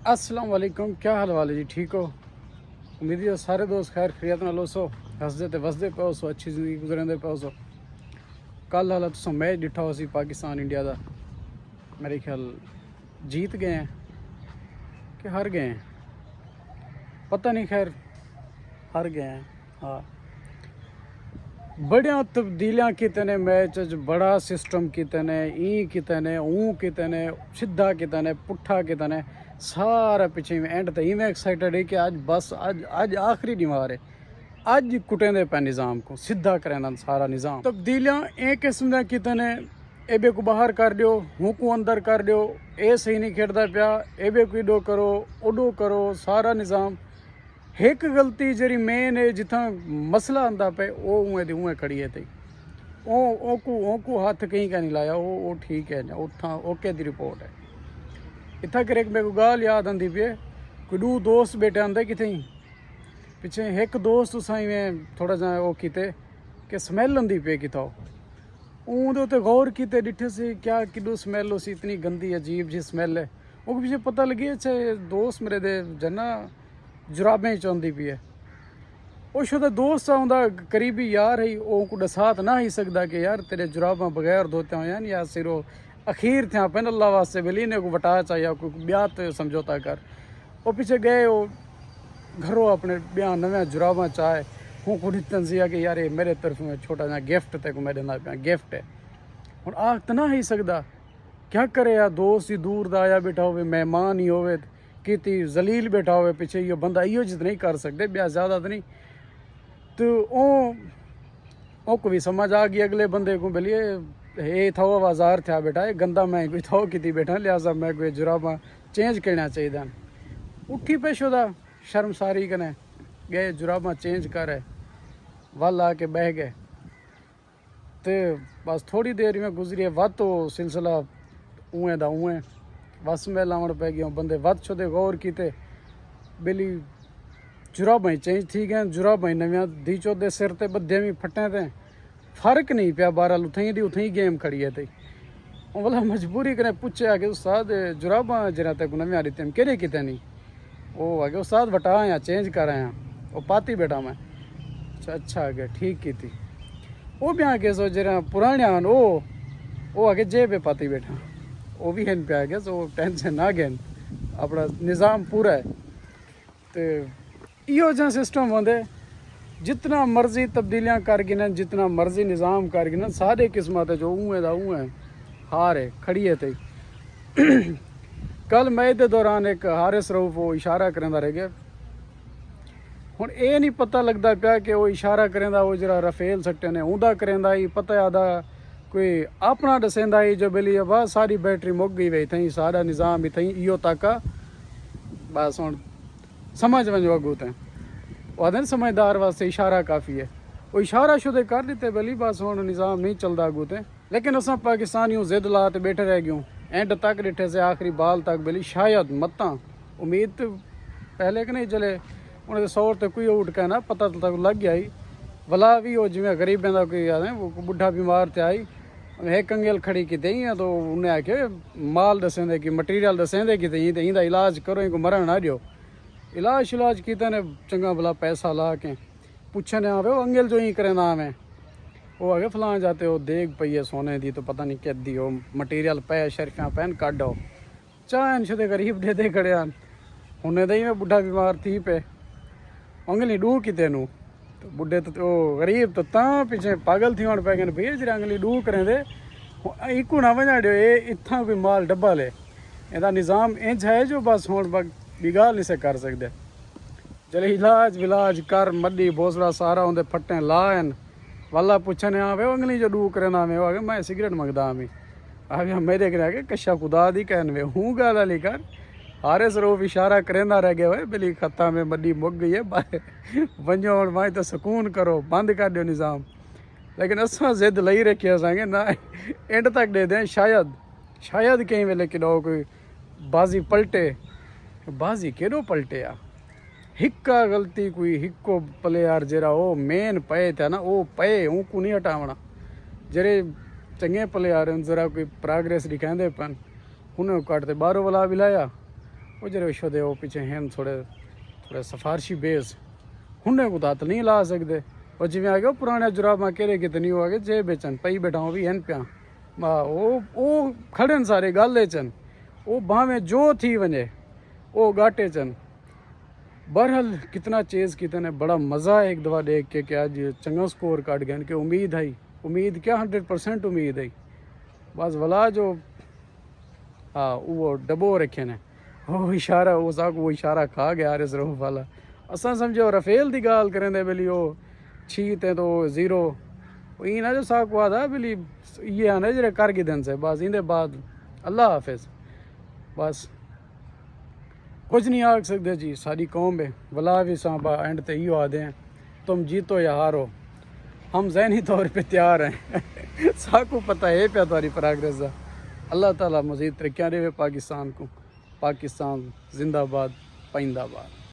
अस्सलाम वालेकुम, क्या हाल वाले जी? ठीक हो? उम्मीद है सारे दोस्त खैर खैरियत नाल हो सो, हसदे ते वसदे पे हो सो, अच्छी जिंदगी गुजरते पे हो सो। कल हाल तुम मैच डिठा हो सी पाकिस्तान इंडिया का, मेरे ख्याल जीत गए हैं कि हार गए हैं, पता नहीं, खैर हार गए हैं। हाँ, बड़िया तब्दीलियां किते ने मैच च, बड़ा सिस्टम किते ने, ई किते ने, ऊ किते ने, सीधा किते ने, पुट्ठा किते ने, सारा पिछे में एंड तक इवें एक्साइटेड है कि आज बस आज आज आखिरी दीवार है, आज कुटेंदे पे निज़ाम को सीधा करें सारा निज़ाम। तब्दीलियां एक किस्म दा किते ने, एबे को बाहर कर दियो, हूँ को अंदर कर दियो, ए सही नहीं खेड़ता पिया, एबे को इडो करो उडो करो, सारा निज़ाम। एक गलती जी मेन है जिथा मसला आंदा पे वो उएं दी उएं खड़ी है, ओ हाथ कहीं का नहीं लाया, वो ठीक है, उठा ओके दी रिपोर्ट है। इतना कर एक मेरे को गाल याद आती पे, कोई दो दोस्त बेटे आंदे कितें पिछे, एक दोस्त साई में थोड़ा जा वो किते कि स्मैल आंदी पे किता ऊँदे उत्ते गौर किते डिठे से क्या किडो स्मैल हो सी, इतनी गंदी अजीब जी स्मैल है। वो पीछे पता लगी अच्छा दोस्त मेरे दे जना जुराबें चाहती पी है, वो शुदा दोस्त आंदा करीबी यार ही, वो को दसात ना ही सकता कि यार तेरे जुराबा बगैर धोते हुए या सिरो अखीर थे पेन अल्लाह वास्ते बिली ने को बटा चाहिए कोई ब्याह तो समझौता कर। वो पीछे गए वो घरों अपने ब्याह नवे जुराबा चाहे, हूँ को तंजिया कि यार ये मेरे तरफ में छोटा जा गिफ्ट ते को मैं देना पाया, गिफ्ट है हूँ आख तो ना ही सकता, क्या करे यार दोस्त ही दूर दा आया बैठा हो, मेहमान ही होवे किती जलील बैठा हुए पिछे, यो बंदा इो जित नहीं कर सकते ब्याह ज़्यादा तो नहीं। तो ओ को भी समझ आ गई अगले बंदे को, बोलिए ये था वो बाजार था बेटा, ये गंदा मैं कोई था कि बैठा, लिहाजा मैं कोई जुराबा चेंज करना चाहिए। उठी पेशोदा शर्मसारी कने गए जुराबा चेंज कर है, वल आके बह गए। तो बस थोड़ी देर में गुजरी है, वत तो सिलसिला उएं दा उएं बस में लावण पै गया, बंदे वत छोदे गौर किते बेली जुराबां चेंज थी गए, जुराबां नव्या दी चौदे सिर ते बद्धे भी फटे थे, फर्क नहीं पिया, बहरहाल उथई दी उथई गेम खड़ी है थी। बोला मजबूरी कने पूछे कि उस्ताद जुराबां जरा तक नव्या रीते केड़े किते नहीं, वो आगे उस्ताद बटा आया चेंज कर आया, वो पाती बेटा मैं अच्छा आगे ठीक की थी। वो भी आगे सो जरा पुराने वो आगे जेब पाती बैठा, वो भी हैं पे आ गया, सो टेंशन ना गए, अपना निज़ाम पूरा है। तो इो जहाँ सिस्टम होंगे, जितना मर्जी तब्दीलियां कर गिन, जितना मर्जी निज़ाम कर गिन, सारे किस्मत जो उएं दा उएं हार है खड़ी है। तो कल मैच के दौरान एक हारिस रऊफ वो इशारा करेंदा रह गया, हुण ये नहीं पता लगता पाया कि वो इशारा करेंदा वो जरा रफेल सट्टे ने उदा करेंदा ही पता आदा कोई अपना दसेंदा ही जो बेली बस सारी बैटरी मुक गई वही थी, सारा निज़ाम ही थी इो तक बस हूँ समझ वजो अगू तें वो समझदार वास्ते इशारा काफ़ी है, वो इशारा शुदे कर दिते बेली बस हूँ निज़ाम नहीं चलता अगू तें। लेकिन अस पाकिस्तानी जिद ला तो बैठे रह गयूँ एंड तक डिठे से आखिरी बाल तक बेली शायद मत्ता उम्मीद तो पहले कि नहीं चले उन्हें सौर तो कोई उठ के ना पता तक लग गया ही, भला भी वो जिमें गरीबें का कोई याद है वो बुढ़ा बीमार थे आई एक अंगेल खड़ी की थी, तो उन्हें आखे माल दसेंदे कि मटीरियल दसेंदे कि इंदा इलाज करो, इनको मरण ना दियो। इलाज किते ने चंगा भला पैसा ला के पुछने आवे वो अंगेल जो ही करे ना आवे, वो आगे फलां जाते हो देख पई है सोने दी तो पता नहीं क्या दी हो मटीरियल पे शर्फियाँ पैन काटो चाहे छे गरीब दे दे खड़े उन्हें दही में बुढ़ा बीमार थी पे अंगली डू किते नू, तो बुढ़े तो गरीब तो पीछे पागल थी पै गए भैया जरा अंगली डू करें दे इकू ना वजा दियो, ये इतना कोई माल डब्बा ले, यदा निज़ाम इंज है जो बस हूँ बिगाल नहीं से कर सकते। चले इलाज विलाज कर मड्डी भोसड़ा सारा उनके फट्टे लाइन वाला पुछने आवे अंगली जो डू करें आवे आगे मैं सिगरेट मंगदा हमें आ गया मेरे के आगे कशा खुदा दी कहन वे हूँ गाल अली कर हारिस रऊफ इशारा करेंदा रह गया बिली खत्ता में मड्डी मुक गई है वंजो और माए तो सुकून करो बंद कर दो निज़ाम। लेकिन असा जिद लई रखी असांखे ना एंड तक दे दें, शायद कहीं वेले किडो कोई बाजी पलटे, बाजी केड़ो पलटे आ हिक्का गलती कोई हिक्को प्लेयर जरा वो मेन पे थे ना वो पे उनको नहीं हटावना, जरे चंगे प्लेयर जरा कोई प्रोग्रेस दिखाते पन उन्हें कटते बारों वाला भी लाया वो जरे शोदे वो पीछे हैं थोड़े थोड़े सफारशी बेस हुन्ने को तो नहीं ला सकते। और जिमें आ गए पुराने जुराबा केरे कितनी हो गए जे बेचन पई बैठा भी हैं पिया वो खड़े सारे गाले चन वो भावें जो थी वने वो गाटे चन। बहरहाल कितना चेज़ कितने बड़ा मज़ा है एक दफ़ा देख के कि आज चंगा स्कोर काट गए कि उम्मीद है, उम्मीद क्या 100% उम्मीद है। बस वला जो हाँ वो डबो रखे ने वो इशारा वो साक वो इशारा खा गया आर एस रऊफ वाला। असा समझो रफेल की गाल करें दे बिली वो छी ते तो ज़ीरो ई ना जो साक हुआ था बिली ये आने जरे कर दिन से बस इंदे बाद अल्लाह हाफिज़। बस कुछ नहीं आख सकते जी, सारी कौम है वला भी सांबा एंड ते यो आदे हैं तुम जीतो या हारो हम ज़हनी तौर पे तैयार हैं साकू पता है पे तारी प्रोग्रेस का। अल्लाह ताला मज़ीद तरक्कियां देवे पाकिस्तान को। पाकिस्तान जिंदाबाद पाइंदाबाद।